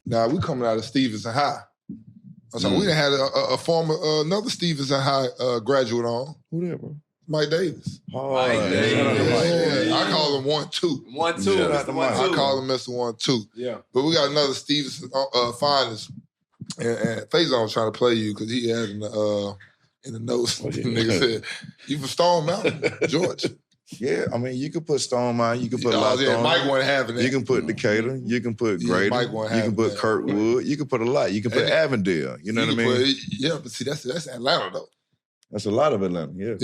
Now we coming out of Stevenson High. So we done had a former, another Stevenson High graduate on. Who that, bro? Mike Davis. Oh, Mike Davis. I call him 1-2. 1-2. I call him Mr. 1-2. Yeah. But we got another Stevenson finalist. And Feyzan was trying to play you because he had in the notes. The nigga said, you from Stone Mountain, Georgia. Yeah, I mean, you can put Stone Mountain, you can put Lawton. Mike wasn't having that. You can put Decatur, you can put Graydon, you can put Kirkwood, you can put a lot. You can put Avondale, you know what I mean? But see, that's Atlanta, though. That's a lot of Atlanta, yeah.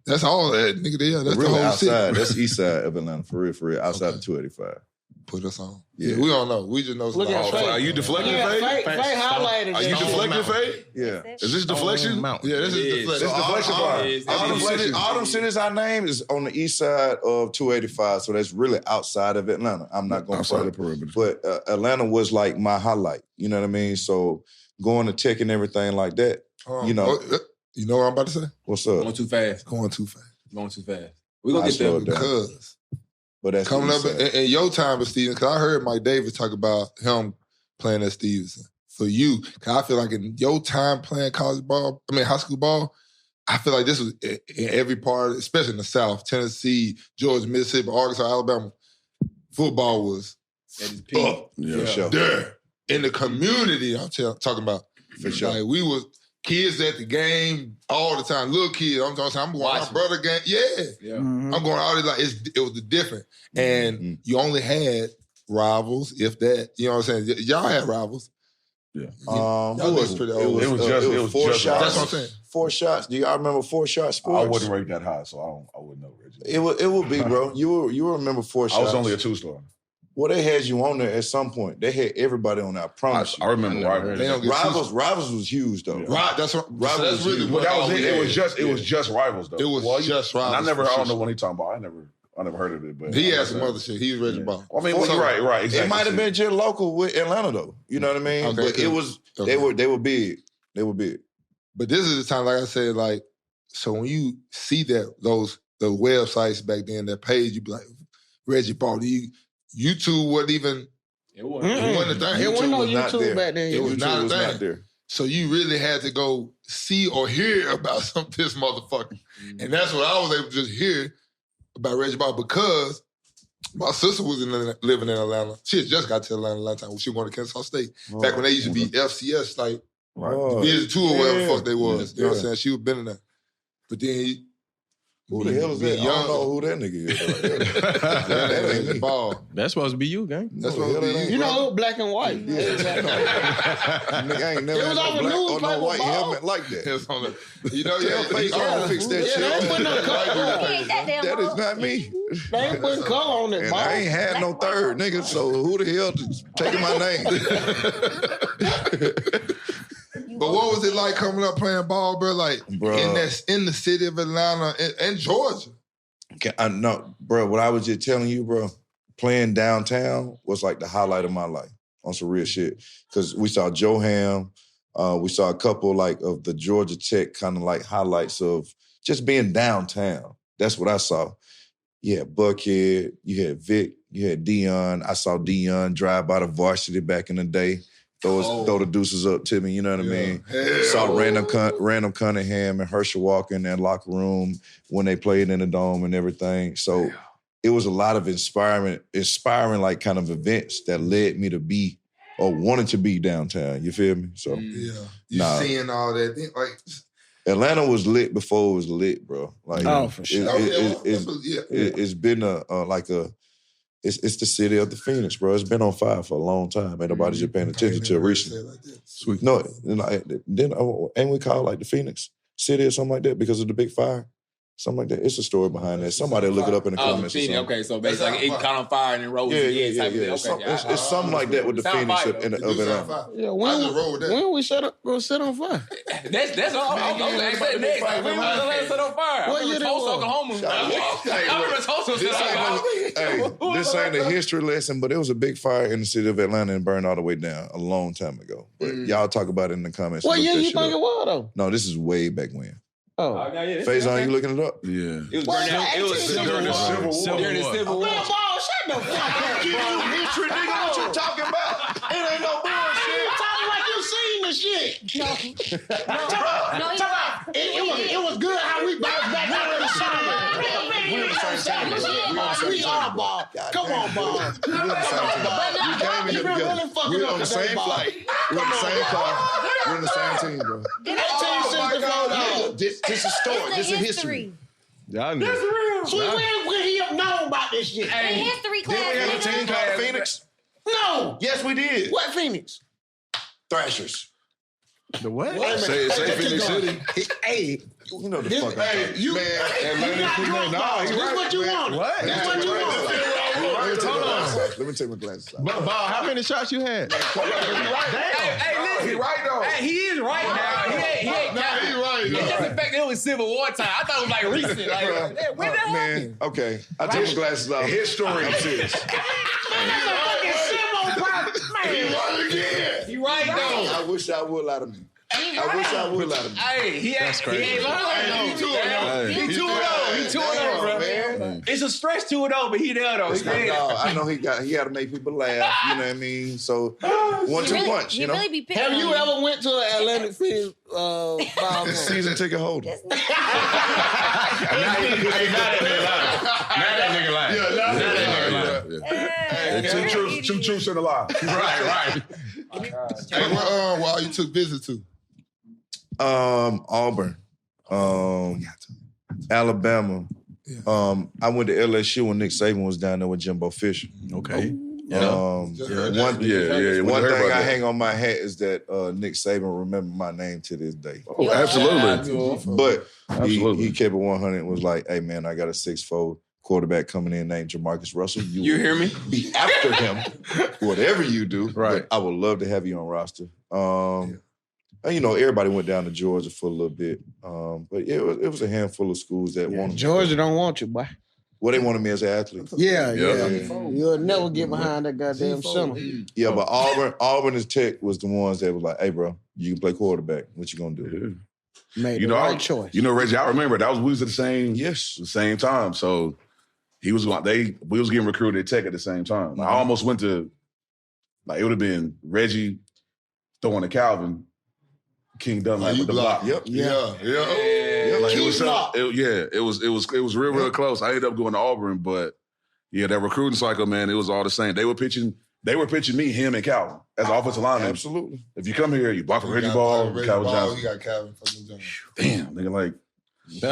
That's all that, nigga, there. That's really the whole outside, city. that's east side of Atlanta, for real, outside of 285. Put us on. Yeah, we don't know. We just know. Look at Faye. Are you deflecting, Faye? Faye highlighted. Are you deflecting, Faye? Yeah. Is this deflection? Yeah, this is deflection. All them cities I named is on the east side of 285, so that's really outside of Atlanta. I'm not going to outside the perimeter. But Atlanta was like my highlight. You know what I mean? So going to tech and everything like that, you know. You know what I'm about to say? What's up? Going too fast. Going too fast. We're going to get there. Because but that's coming up in your time with Stevenson, because I heard Mike Davis talk about him playing at Stevenson. For you, because I feel like in your time playing high school ball, I feel like this was in every part, especially in the South, Tennessee, Georgia, Mississippi, Arkansas, Alabama, football was for sure. There. In the community, I'm talking about. For sure. Like, we was kids at the game all the time, little kids. I'm going to my brother game. Yeah. Mm-hmm. I'm going all this, like, it was different. And you only had rivals, if that. You know what I'm saying? Y'all had rivals. Yeah. It was just four shots. That's what I'm saying. 4 shots. Do y'all remember 4 shot sports? I wasn't rated that high, so I wouldn't know, Reggie. It would be, bro. You will remember 4 shots. I was only a 2-star. Well, they had you on there at some point. They had everybody on there. I promise you. I remember Rivals. Rivals was huge though. Yeah. That's really what that was it. It was just Rivals though. It was just Rivals. I don't know what he's talking about. I never heard of it. But he had some other shit. He was Reggie Ball. I mean, right. Exactly. It might have been just local with Atlanta though. You know what I mean? Okay, but it was they were big. They were big. But this is the time, like I said, like, so when you see the websites back then, that page, you be like, Reggie Ball, YouTube wasn't even. It wasn't a thing. It wasn't no YouTube back then. It was not a thing. Not there. So you really had to go see or hear about this motherfucker. And that's what I was able to just hear about Reggie Ball, because my sister was living in Atlanta. She had just got to Atlanta last time. She went to Kansas State. Back when they used to be FCS, like, Division 2 or whatever the fuck they was. You know what I'm saying? She was been in there. But then who the hell is that? I don't know who that nigga is. That ain't me. Ball. That's supposed to be you, gang. That's supposed to be you. You know, black and white. Nigga ain't never had no black or no white helmet like that. You know, I'll fix that shit. They ain't put no color. That is not me. They ain't putting color on it, And I ain't had no third, nigga, so who the hell is taking my name? But what was it like coming up playing ball, bro? Like, in the city of Atlanta and Georgia? No, bro, what I was just telling you, bro, playing downtown was like the highlight of my life on some real shit. Because we saw Joe Ham, we saw a couple like of the Georgia Tech kind of like highlights of just being downtown. That's what I saw. You had Buckhead, you had Vic, you had Dion. I saw Dion drive by the varsity back in the day. Throw the deuces up to me, you know what I mean? Saw Random Cunningham and Herschel Walker in that locker room when they played in the Dome and everything. So it was a lot of inspiring like kind of events that led me to be or wanted to be downtown. You feel me? So seeing all that, like Atlanta was lit before it was lit, bro. Like, for sure. It's been It's the city of the Phoenix, bro. It's been on fire for a long time. Ain't nobody just paying attention to it recently. No, then ain't we call it like the Phoenix City or something like that because of the big fire? Something like that. It's a story behind that. Somebody look it up in the comments. Okay, so basically it caught on fire and then rose. It's something like that with the Phoenix of Atlanta. Yeah, when we go set on fire? That's all. I'm going to say next. Like, when was set on fire? What year that was? Oklahoma. This ain't a history lesson, but it was a big fire in the city of Atlanta and burned all the way down a long time ago. But y'all talk about it in the comments. What year you think it was, though? No, this is way back when. Oh. Feyzan, you looking it up? Yeah. It was during the Civil War. During the Civil War. Shut the fuck up, bro. History, nigga, what you talking about? It ain't no good shit. No, It was good how we bounced back out of the shit. We're on the same team, bro. We are, Bob. Come on, Bob. We're on the same team. We came in here together. We're on the same flight. We're on the same car. We're on the same team, bro. This is a story. This is history. Y'all knew. That's real. So when would he have known about this shit? In history class. Did we have a team called Phoenix? No. Yes, we did. What Phoenix? Thrashers. The what? Say Phoenix City. Hey, you know the fuck. Hey, you man. This what you want. What? That's what you want. Let me take my glasses off. Bob, how many shots you had? Hey, listen. He right though. Hey, he is right now. He ain't counting. He right. It's just the fact that it was Civil War time. I thought it was like recent. Like, when that happened? Man, okay. I take my glasses off. His story. I'm serious. He right again. He right though. I wish I would lie to me. Hey, he ain't lying though. He 2-0, bro. Man. It's a stretch 2-0, but he there though. He there. I know he had to make people laugh. You know what I mean? So 1-2 punch. You know. Really be picking Have you on ever went to an Atlantic City ball game? Season ticket holder. Now that nigga lying. Two truths and a lie. Right. Hey, where you took visits to? Auburn, Alabama. I went to LSU when Nick Saban was down there with Jimbo Fisher. Okay. One thing I hang on my hat is that Nick Saban remember my name to this day. Oh, absolutely. But he kept it 100 and was like, hey, man, I got a 6'4" quarterback coming in named Jamarcus Russell. You hear me? Be after him, whatever you do. Right. But I would love to have you on roster. And, you know, everybody went down to Georgia for a little bit. But yeah, it was a handful of schools that wanted me. Georgia don't want you, boy. Well, they wanted me as an athlete. Yeah. You'll never get behind that goddamn center. Yeah, but Auburn and Tech was the ones that was like, hey, bro, you can play quarterback. What you gonna do? Made the right choice. You know, Reggie, I remember we was at the same time. So we was getting recruited at Tech at the same time. I almost went to, like, it would have been Reggie throwing to Calvin, King Dunlap with the block. Yep. Yeah. Like, it was real close. I ended up going to Auburn, but yeah, that recruiting cycle, man, it was all the same. They were pitching me, him, and Calvin as offensive lineman. Absolutely. If you come here, you block for Reggie Ball, Calvin Johnson. You got Calvin fucking Johnson. Damn, nigga, like,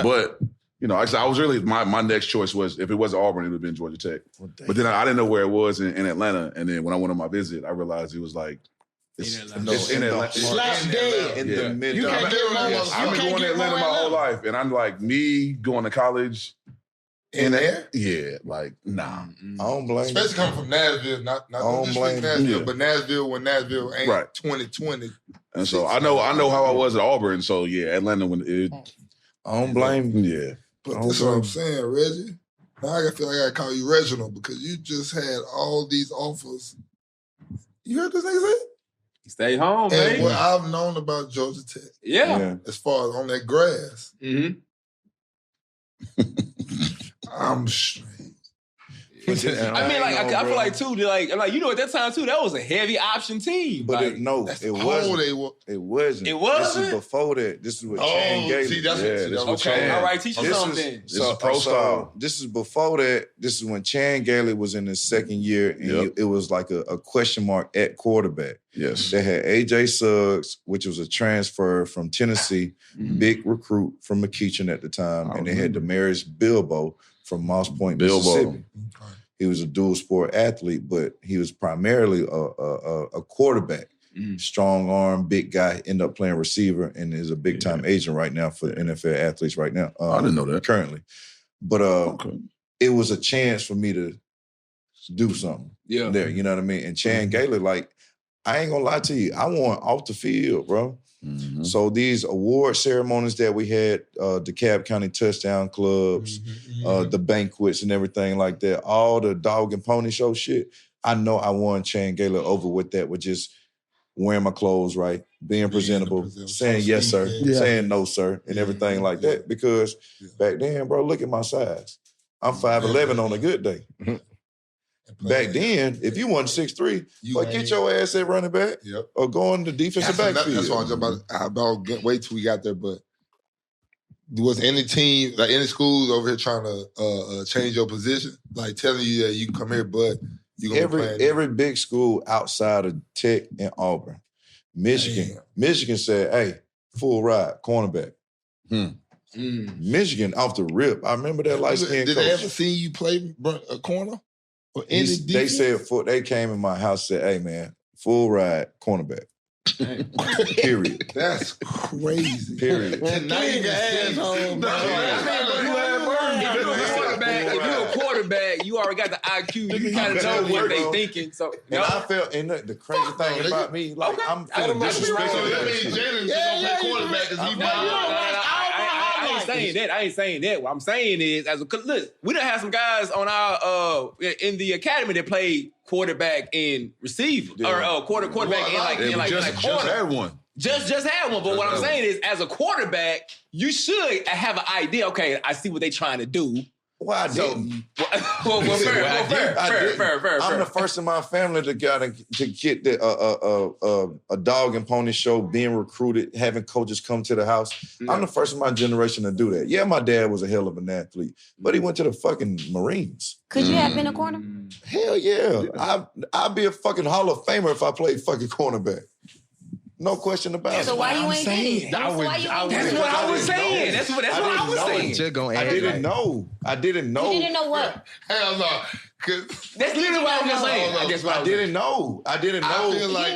but you know, I was really my next choice was, if it wasn't Auburn, it would have been Georgia Tech. But then I didn't know where it was in Atlanta, and then when I went on my visit, I realized it was like. It's in Atlanta. Slap dead. In the middle. I've been going to Atlanta my whole life, and I'm like, me going to college in there? Yeah, like, nah. I don't blame you. Especially coming from Nashville, not Nashville, but Nashville when Nashville ain't 2020. And so I know how I was at Auburn. So yeah, Atlanta when it. I don't blame you. Yeah, but that's what I'm saying, Reggie. Now I feel like I gotta call you Reginald because you just had all these offers. You heard this nigga say? Stay home, and baby. what I've known about Georgia Tech, as far as on that grass, I'm straight. I mean, like, I feel like too, like you know, at that time too, that was a heavy option team. But like, it wasn't. It wasn't. It wasn't. This is before that. This is what Chan Gailey. See, that's okay. All right, teach us something. This is pro style. This is before that. This is when Chan Gailey was in his second year, and it was like a question mark at quarterback. Yes, they had AJ Suggs, which was a transfer from Tennessee, big recruit from Keaton at the time, and they had Demarius Bilbo from Moss Point, Mississippi. He was a dual sport athlete, but he was primarily a quarterback. Strong arm, big guy, ended up playing receiver and is a big time agent right now for NFL athletes right now. I didn't know that. Currently. But it was a chance for me to do something there, you know what I mean? And Chan Gailey, like, I ain't gonna lie to you, I want off the field, bro. So these award ceremonies that we had, DeKalb County Touchdown Clubs, the banquets and everything like that, all the dog and pony show shit, I know I won Chan Gailey over with that, with just wearing my clothes right, being presentable, saying yes, sir, saying no, sir, and everything like that. Because back then, bro, look at my size. I'm 5'11" on a good day. And Back then, if you wasn't 6'3", get your ass at running back or go on the defensive backfield. That's what I'm about wait till we got there, but was any team, like any schools over here trying to change your position? Like telling you that you can come here, but you gonna be playing every big school outside of Tech and Auburn. Michigan said, hey, full ride, cornerback. Michigan off the rip. I remember that light-skinned coach. Did they ever see you play a corner? Or any they said, they came in my house and said, hey, man, full ride, cornerback. Period. That's crazy. Period. Now you can asshole, If you're a quarterback, you already got the IQ. You kind of know what they thinking. So, and I felt, and the crazy thing about me, like I'm feeling disrespected. That means Jalen is gonna play quarterback because he I ain't saying that. What I'm saying is, look, we done have some guys on our in the academy that played quarterback and receiver or quarterback and like just had one. Just had one. But what I'm saying is, as a quarterback, you should have an idea. Okay, I see what they trying to do. Well, I didn't. Fair. I'm the first in my family to get a dog and pony show, being recruited, having coaches come to the house. Yeah. I'm the first in my generation to do that. Yeah, my dad was a hell of an athlete, but he went to the fucking Marines. Could you have been a corner? Hell yeah. I'd be a fucking Hall of Famer if I played fucking cornerback. No question about it. So why you ain't did it? That's what I was saying. That's what I was saying. I didn't know. You didn't know what? Hell no. That's literally what I was saying. I didn't know. I feel like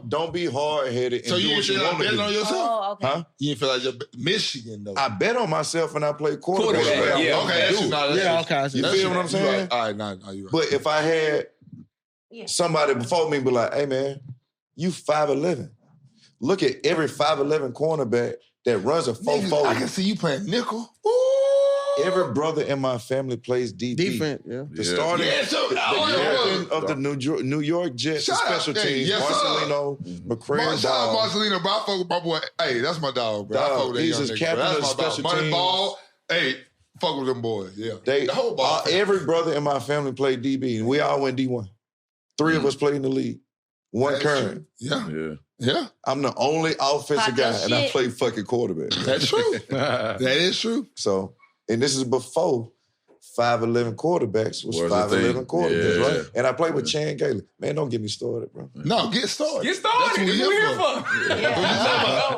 don't be hard-headed. So you didn't feel like betting on yourself? Oh, okay. Huh? You didn't feel like you're Michigan though. I bet on myself and I played quarterback. Yeah. Okay. You feel what I'm saying? All right, no, you're right. But if I had somebody before me be like, hey man, you 5'11". Look at every 5'11" cornerback that runs a 4-4. I can see you playing nickel. Every brother in my family plays DB. Defense, The starting captain of the New York Jets special teams, Marcelino, McCray, shout out Marcelino, bro. I fuck with my boy. Hey, that's my dog, bro. I fuck with that he's young his nigga, captain bro. of That's my special dog. teams. Money ball. Hey, fuck with them boys. Yeah. The whole ball. Every brother in my family played DB, and we all went D1. 3 of us played in the league. One current. Yeah. I'm the only offensive guy, and I play fucking quarterback. That's true. That is true. So, and this is before 5'11" quarterbacks was 5'11" quarterbacks, right? And I played with Chan Gailey. Man, don't get me started, bro. No, get started. That's what we're here for.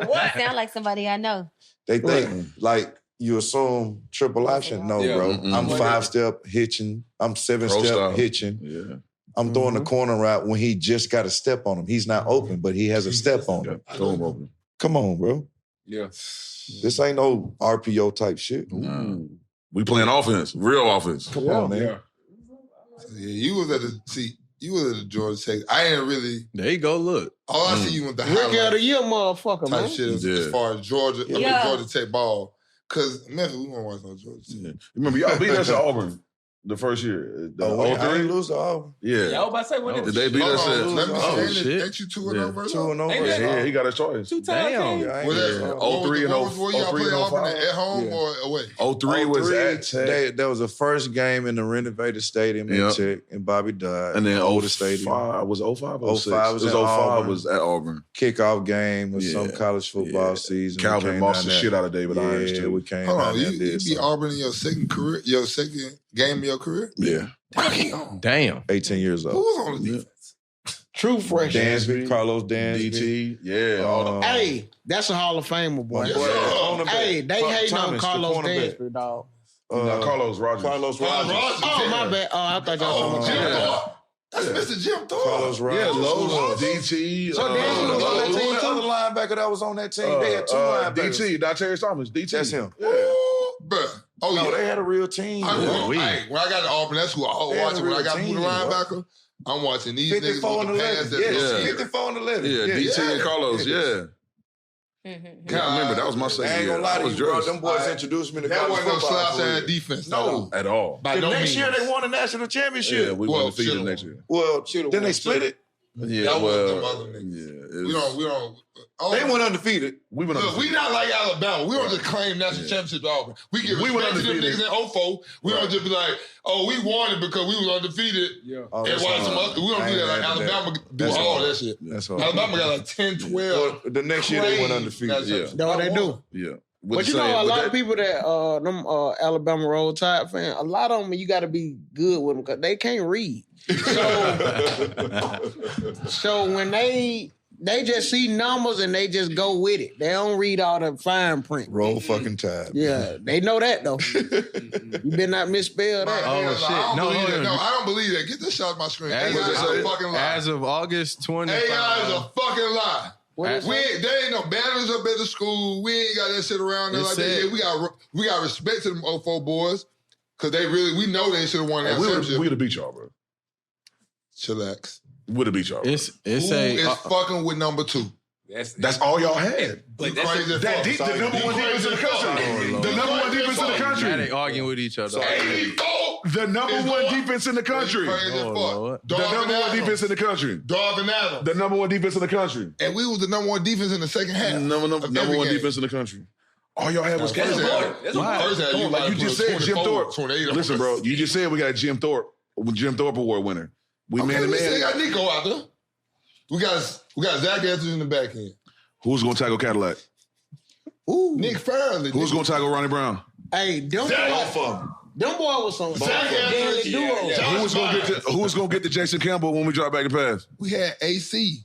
What? Sound like somebody I know. They think, like, you assume triple option. No, bro. I'm 5-step hitching. I'm 7-step hitching. Yeah. I'm throwing the corner route when he just got a step on him. He's not open, but he has a step on him. Open. Come on, bro. Yeah. This ain't no RPO type shit. We playing offense, real offense. Come on, man. Yeah, you was at the Georgia Tech. I ain't really. There you go. Look. All I see you with the Rookie of the year, motherfucker, type man. shit as far as Georgia, Georgia Tech ball. Because Memphis, we won't watch no Georgia Tech. Yeah. Remember, y'all beat us at Auburn the first year. I didn't lose to Auburn. Yeah. I was about to say, what did they beat us at? Let me see. Shit. Ain't you 2-0 versus? 2-0 Yeah, he got his choice. 2 times. Damn. Was that 03 and 04? Y'all 03 play and Auburn 05? at home or away? 03 was at Tech. That was the first game in the renovated stadium in Tech, and Bobby died. And then older stadium. 05 was 05 or 06? 05 was at Auburn. was at Auburn. Kickoff game of some college football season. Calvin lost the shit out of David Irons, too. We came Hold on, down you there. beat Auburn in your second game of your career? Yeah. Damn. 18 years Who old. was on the defense? True freshman. Dansby, Carlos Dansby. DT. Yeah. Hey, that's a Hall of Famer, boy. Hey, they hating on Carlos Dansby, dog. Carlos Rogers. Oh, my bad. Oh, I thought y'all was talking Jim about Thorpe. That's Mr. Jim Thorpe. Carlos Rogers. Yeah, Lowe's, DT. So Dansby was on that team. The other linebacker that was on that team, they had 2 linebackers. DT, Terrence Thomas. DT. That's him. Yeah. Bruh. No, they had a real team. When I got to Auburn, that's who I was watching. When I got to the linebacker, I'm watching these niggas 54 and with the pass 11. 54 and 11. Yeah, DT and Carlos, yeah. I remember, that was my second year. I ain't gonna lie to you, bro. Them boys introduced me to college football. That wasn't no slouch-ass defense. No. At all. The next year, they won a national championship. Yeah, we won the season next year. Well, then they split it. Yeah, That well, was them other niggas. We don't. They went undefeated. We went Look, undefeated. we not like Alabama. We don't just claim national championships often. We give We went respect to them undefeated. niggas in 04. We don't just be like, oh, we won it because we was undefeated. Yeah. Oh, And that's why hard. some other, we don't I do ain't that like mad at Alabama do That's all hard. that shit. That's hard. Alabama got like 10, 12. Well, the next year they went undefeated. That's Yeah. No, they do. Yeah. But you know, a lot of people that them Alabama Roll Tide fan, a lot of them you got to be good with them because they can't read. So when they just see numbers and they just go with it. They don't read all the fine print. Roll fucking Tide. Yeah, they know that though. You better not misspell that. Oh, shit. I don't No, believe hold that. on. No, I don't believe that. Get this shot of my screen. AI As is a fucking lie. As of August 25. AI is a fucking lie. What is We that? ain't, there ain't no banners up at the school. We ain't got that shit around there It like that. said- Yeah, we got respect to them 04 boys because we know they should have won that we championship. would have beat y'all, bro. Chillax. Would have beat y'all. Bro. It's Who is fucking with number 2? That's all y'all had. But You that's crazy as That fuck. deep, the number You one defense in the crazy as country. fuck. The You number one crazy defense as in the fuck. now country. they arguing with each other. 84. The number It's one going- defense in the country. You crazy as Oh, fuck. Lord. The number one defense in the country. Darvin Adams. The number one defense in the country. And we was the number 1 defense in the second half. Number of one every game. defense in the country. All y'all had was First First half, That's first half, Come on, like might you just put said, Jim 24, Thorpe. 28 on Listen, us. bro, you just said we got Jim Thorpe Award winner. We Okay, man to we still man. got Nico out there. We got Zach Andrews in the back end. Who's gonna tackle Cadillac? Ooh. Nick Fairley. Who's gonna tackle Ronnie Brown? Hey, them Zach- boys was some Zach Andrews, deadly duo. yeah. Who's gonna get the Jason Campbell when we drop back the pass? We had AC.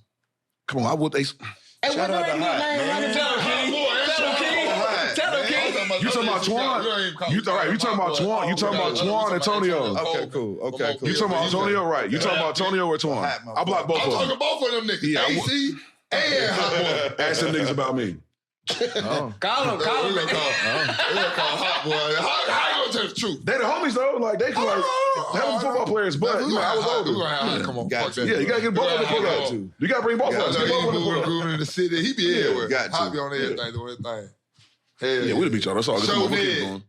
Come on, I would. Hey, what Shout out that to nigga Hot, name man. running Tell him, King. Tell him, King. Tell him, King. You talking about Twan? You talking about Twan? You talking about Twan, Antonio? Okay, cool. Okay, cool. You talking about Antonio, right? You talking about Antonio or Twan? Hot, my I block both I'm of talking them. both of them niggas. Yeah, AC and Hot Boy. Ask them niggas about me. Oh. Call him. We're gonna call Hot Boy. How you gonna tell the truth? They the homies though. Like they can like hell of football players, but you know I was We're older. gonna have Hot. Come on, Got fuck to. that. Yeah, you gotta get both of them to pull up. You gotta bring both of Got us. to. Get both of them to pull up. Recruiting in the city. He be everywhere. got to. Hot be on everything, doing everything. Hell Yeah, we'll beat y'all. That's all. Come Show on, we'll keep Ned. going.